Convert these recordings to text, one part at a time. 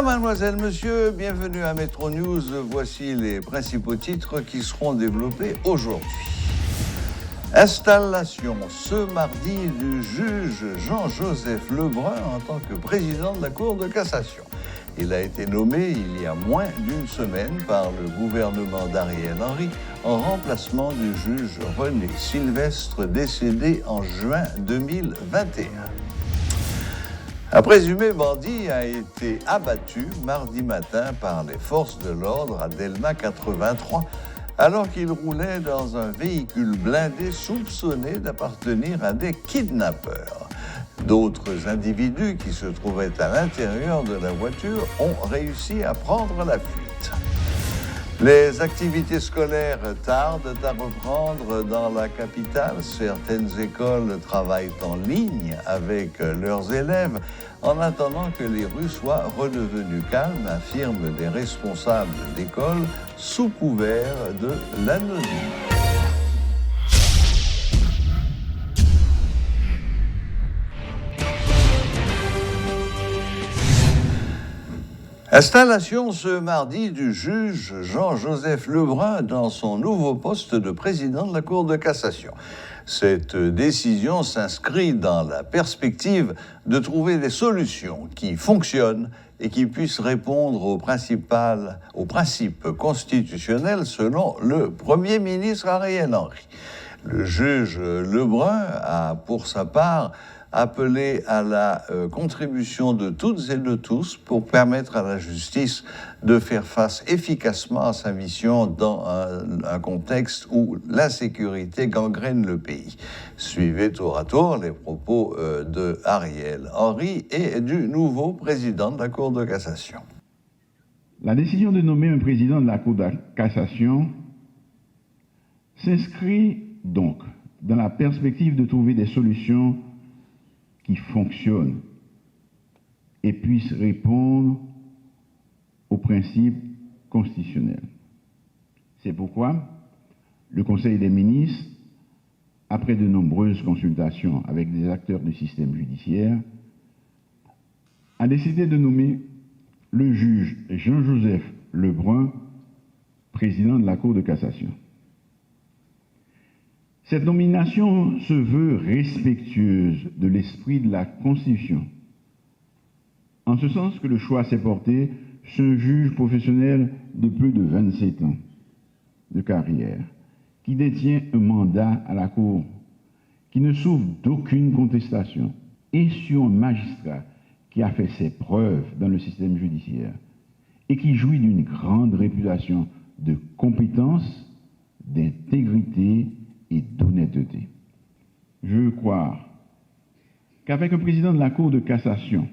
Mesdames, Mademoiselles, Messieurs, bienvenue à Métro News. Voici les principaux titres qui seront développés aujourd'hui. Installation ce mardi du juge Jean-Joseph Lebrun en tant que président de la Cour de cassation. Il a été nommé il y a moins d'une semaine par le gouvernement d'Ariel Henry en remplacement du juge René Sylvestre décédé en juin 2021. Un présumé bandit a été abattu mardi matin par les forces de l'ordre à Delma 83 alors qu'il roulait dans un véhicule blindé soupçonné d'appartenir à des kidnappeurs. D'autres individus qui se trouvaient à l'intérieur de la voiture ont réussi à prendre la fuite. Les activités scolaires tardent à reprendre dans la capitale. Certaines écoles travaillent en ligne avec leurs élèves en attendant que les rues soient redevenues calmes, affirment des responsables d'école sous couvert de l'anonymat. Installation ce mardi du juge Jean-Joseph Lebrun dans son nouveau poste de président de la Cour de cassation. Cette décision s'inscrit dans la perspective de trouver des solutions qui fonctionnent et qui puissent répondre aux principes constitutionnels selon le Premier ministre Ariel Henry. Le juge Lebrun a, pour sa part, appelé à la contribution de toutes et de tous pour permettre à la justice de faire face efficacement à sa mission dans un contexte où l'insécurité gangrène le pays. Suivez tour à tour les propos de Ariel Henry et du nouveau président de la Cour de cassation. La décision de nommer un président de la Cour de cassation s'inscrit donc dans la perspective de trouver des solutions qui fonctionnent et puissent répondre aux principes constitutionnels. C'est pourquoi le Conseil des ministres, après de nombreuses consultations avec des acteurs du système judiciaire, a décidé de nommer le juge Jean-Joseph Lebrun président de la Cour de cassation. Cette nomination se veut respectueuse de l'esprit de la Constitution, en ce sens que le choix s'est porté sur un juge professionnel de plus de 27 ans de carrière, qui détient un mandat à la Cour, qui ne souffre d'aucune contestation, et sur un magistrat qui a fait ses preuves dans le système judiciaire et qui jouit d'une grande réputation de compétence, d'intégrité et d'honnêteté. Je veux croire qu'avec un président de la Cour de cassation,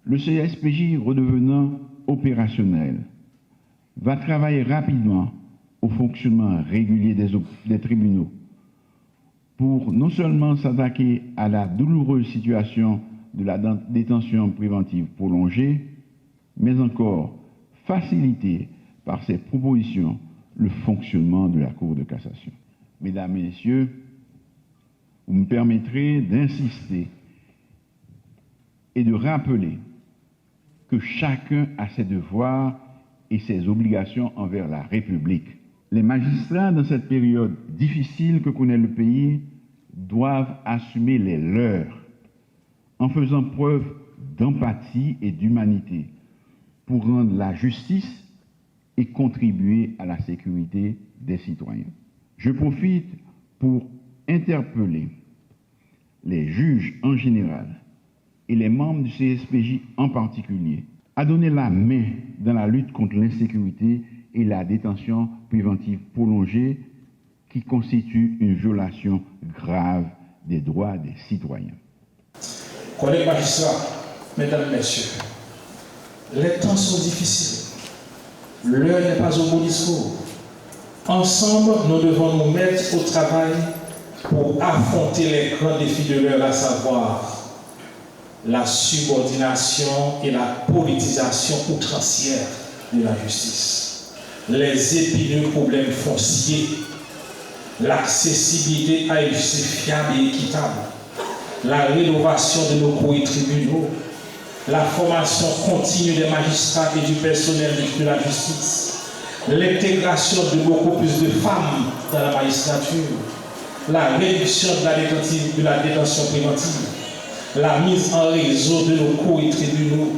le CSPJ redevenant opérationnel, va travailler rapidement au fonctionnement régulier des tribunaux pour non seulement s'attaquer à la douloureuse situation de la détention préventive prolongée, mais encore faciliter par ses propositions le fonctionnement de la Cour de cassation. Mesdames et messieurs, vous me permettrez d'insister et de rappeler que chacun a ses devoirs et ses obligations envers la République. Les magistrats, dans cette période difficile que connaît le pays, doivent assumer les leurs en faisant preuve d'empathie et d'humanité pour rendre la justice et contribuer à la sécurité des citoyens. Je profite pour interpeller les juges en général et les membres du CSPJ en particulier à donner la main dans la lutte contre l'insécurité et la détention préventive prolongée qui constitue une violation grave des droits des citoyens. Collègues magistrats, mesdames, messieurs, les temps sont difficiles. L'heure n'est pas au beau discours. Ensemble, nous devons nous mettre au travail pour affronter les grands défis de l'heure, à savoir la subordination et la politisation outrancière de la justice, les épineux problèmes fonciers, l'accessibilité à une justice fiable et équitable, la rénovation de nos cours et tribunaux, la formation continue des magistrats et du personnel de la justice, l'intégration de beaucoup plus de femmes dans la magistrature, la réduction de la détention préventive, la mise en réseau de nos cours et tribunaux,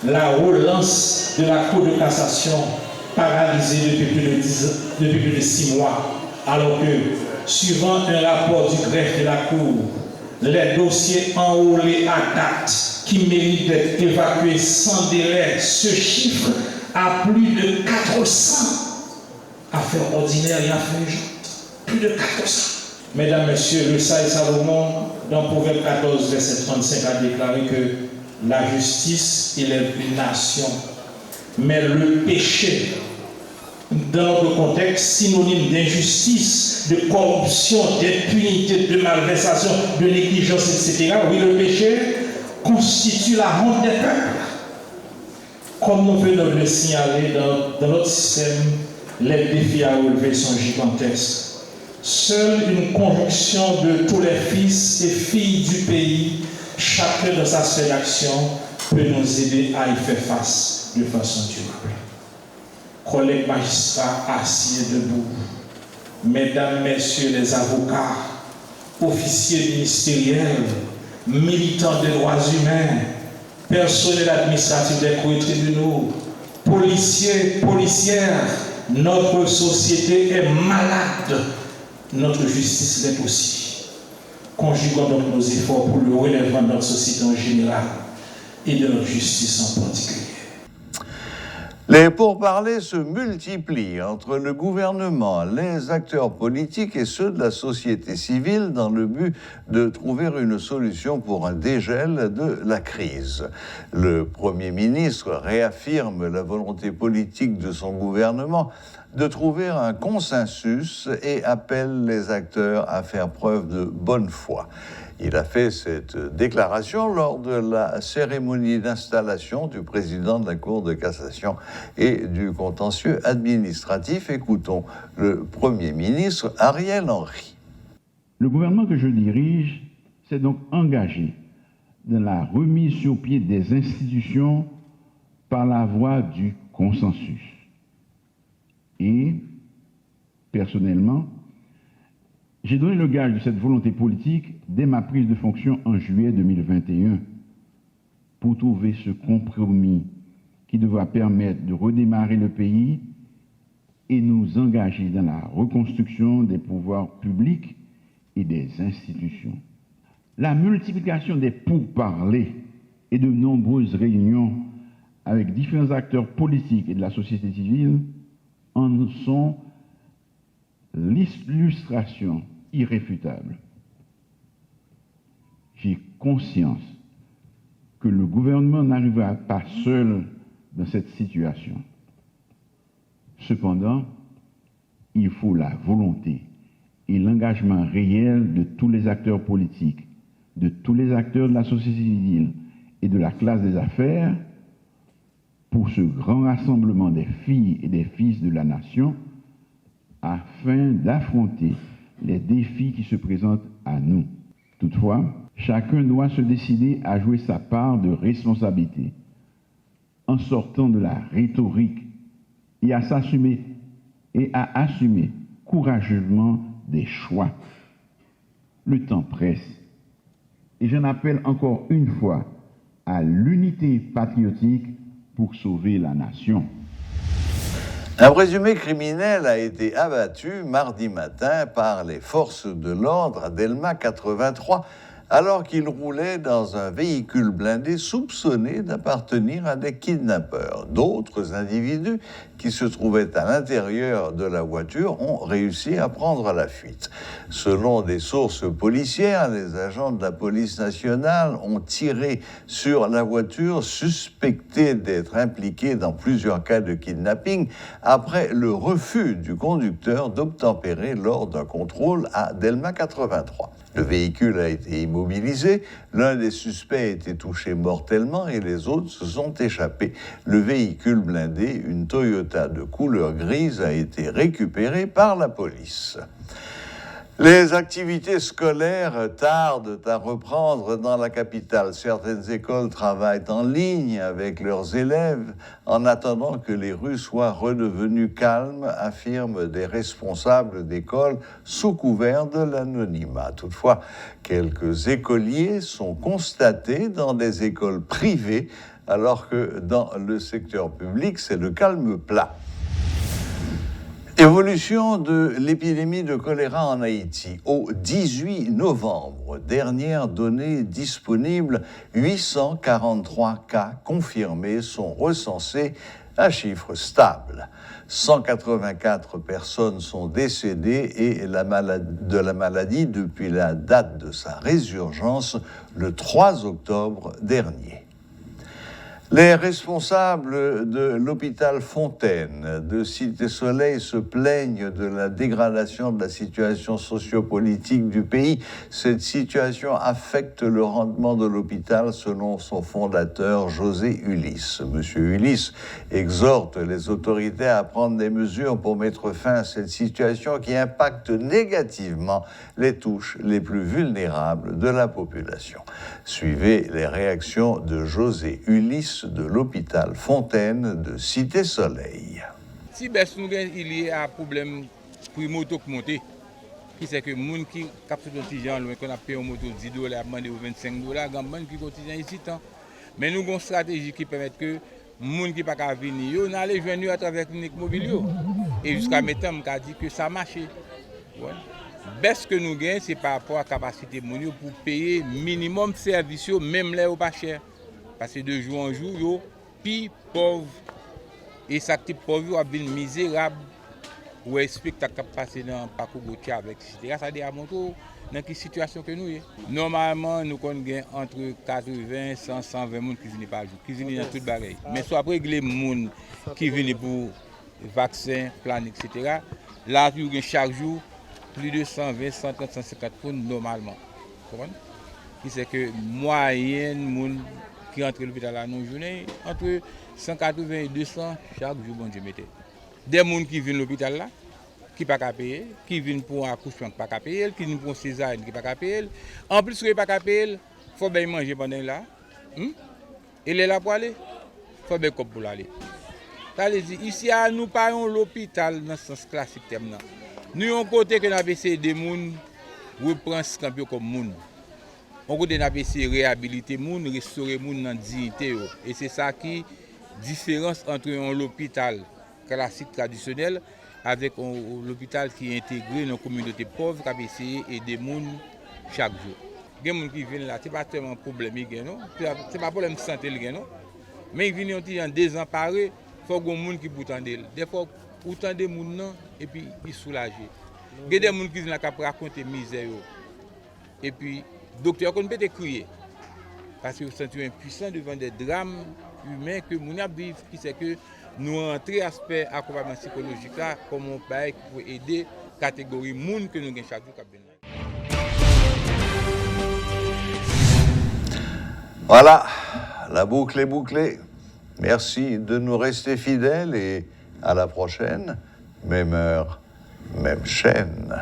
la relance de la Cour de cassation paralysée depuis plus de 6 mois, alors que, suivant un rapport du greffe de la Cour, les dossiers enrôlés à date qui méritent d'être évacués sans délai se chiffrent à plus de 400 affaires ordinaires et affaires urgentes. Plus de 400. Mesdames, Messieurs, le Sage Salomon, dans Proverbe 14, verset 35, a déclaré que la justice élève une nation, mais le péché, dans notre contexte, synonyme d'injustice, de corruption, d'impunité, de malversation, de négligence, etc. Oui, le péché constitue la honte des peuples. Comme nous venons de le signaler dans notre système, les défis à relever sont gigantesques. Seule une conjonction de tous les fils et filles du pays, chacun dans sa sphère d'action, peut nous aider à y faire face de façon durable. Collègues magistrats assis et debout, mesdames, messieurs les avocats, officiers ministériels, militants des droits humains, personnel administratif des cours et tribunaux, policiers, policières, notre société est malade. Notre justice l'est aussi. Conjuguons donc nos efforts pour le relèvement de notre société en général et de notre justice en particulier. Les pourparlers se multiplient entre le gouvernement, les acteurs politiques et ceux de la société civile dans le but de trouver une solution pour un dégel de la crise. Le Premier ministre réaffirme la volonté politique de son gouvernement de trouver un consensus et appelle les acteurs à faire preuve de bonne foi. Il a fait cette déclaration lors de la cérémonie d'installation du président de la Cour de cassation et du contentieux administratif. Écoutons le Premier ministre Ariel Henry. Le gouvernement que je dirige s'est donc engagé dans la remise sur pied des institutions par la voie du consensus. Et, personnellement, j'ai donné le gage de cette volonté politique dès ma prise de fonction en juillet 2021 pour trouver ce compromis qui devra permettre de redémarrer le pays et nous engager dans la reconstruction des pouvoirs publics et des institutions. La multiplication des pourparlers et de nombreuses réunions avec différents acteurs politiques et de la société civile en sont l'illustration irréfutable. J'ai conscience que le gouvernement n'arrivera pas seul dans cette situation. Cependant, il faut la volonté et l'engagement réel de tous les acteurs politiques, de tous les acteurs de la société civile et de la classe des affaires pour ce grand rassemblement des filles et des fils de la nation afin d'affronter les défis qui se présentent à nous. Toutefois, chacun doit se décider à jouer sa part de responsabilité en sortant de la rhétorique et à assumer courageusement des choix. Le temps presse et j'en appelle encore une fois à l'unité patriotique pour sauver la nation. Un présumé criminel a été abattu mardi matin par les forces de l'ordre à Delma 83 alors qu'il roulait dans un véhicule blindé soupçonné d'appartenir à des kidnappeurs. D'autres individus qui se trouvaient à l'intérieur de la voiture ont réussi à prendre la fuite. Selon des sources policières, les agents de la police nationale ont tiré sur la voiture suspectée d'être impliquée dans plusieurs cas de kidnapping après le refus du conducteur d'obtempérer lors d'un contrôle à Delma 83. Le véhicule a été immobilisé, l'un des suspects a été touché mortellement et les autres se sont échappés. Le véhicule blindé, une Toyota de couleur grise, a été récupéré par la police. Les activités scolaires tardent à reprendre dans la capitale. Certaines écoles travaillent en ligne avec leurs élèves en attendant que les rues soient redevenues calmes, affirment des responsables d'écoles sous couvert de l'anonymat. Toutefois, quelques écoliers sont constatés dans des écoles privées, alors que dans le secteur public, c'est le calme plat. Évolution de l'épidémie de choléra en Haïti. Au 18 novembre, dernière donnée disponible, 843 cas confirmés sont recensés, un chiffre stable. 184 personnes sont décédées de la maladie depuis la date de sa résurgence, le 3 octobre dernier. Les responsables de l'hôpital Fontaine de Cité-Soleil se plaignent de la dégradation de la situation sociopolitique du pays. Cette situation affecte le rendement de l'hôpital selon son fondateur José Ulysse. Monsieur Ulysse exhorte les autorités à prendre des mesures pour mettre fin à cette situation qui impacte négativement les touches les plus vulnérables de la population. Suivez les réactions de José Ulysse de l'hôpital Fontaine de Cité-Soleil. Si baisse nous il y a un problème pour les motos qui montent, qui c'est que les gens qui captent un petit gens, qu'on a payé une moto $10, demandé $25, il y a des gens qui quotidien ici. Mais nous avons une stratégie qui permet que les gens qui ne peuvent pas venir, on allait joindre à travers la clinique mobile. Et jusqu'à maintenant, on a dit que ça marche. Ouais. Baisse que nous gagnons, c'est par rapport à la capacité de gens pour payer minimum de services, même là où pas cher. Parce que de jour en jour, yo plus pauvre. Et ça qui pauvre, ils sont misérables. Ou spectacle qui passe dans le parcours routier avec etc. Ça démontre dans quelle situation que nous sommes. Normalement, nous avons entre 80, 100, 120 personnes qui viennent par jour, qui viennent dans toute bagaille. Mais soit après les gens qui viennent pour vaccin, plan, etc. Là, nous avons chaque jour plus de 120, 130, 150 personnes normalement. Vous comprenez? C'est que moyenne qui rentre à l'hôpital à nos journées, entre 180 et 200 chaque jour, bon Dieu mettez. Des gens qui viennent à l'hôpital là, qui ne peuvent pas payer, qui viennent pour un accouchement qui ne peuvent pas payer, qui viennent pour un césarienne qui ne peuvent pas payer. En plus, ils ne peuvent pas payer, il faut bien manger pendant là. Il est là pour aller, il faut bien comme pour aller. Ici, nous parlons l'hôpital dans ce sens classique. Nous avons un côté que nous avons essayé de reprendre ce campion comme monde. On peut réhabiliter les gens, restaurer les gens dans la dignité. Et c'est ça qui est la différence entre l'hôpital classique traditionnel avec l'hôpital qui est intégré dans la communauté pauvre qui a essayé d'aider les gens chaque jour. Les gens qui viennent là, ce n'est pas tellement un problème, ce n'est pas un problème de santé, mais ils viennent désemparés, il faut que les gens qui puissent entendre. Des fois, ils entendent les gens et puis ils sont soulagés. Il y a des gens qui viennent raconter la misère. Et puis, docteur, on peut crier. Parce que vous sentez impuissant devant des drames humains que nous vivons, qui c'est que nous entrons l'aspect accompagnement psychologique là, comme on peut pour aider la catégorie de gens que nous avons chaque jour. Voilà, la boucle est bouclée. Merci de nous rester fidèles et à la prochaine. Même heure, même chaîne.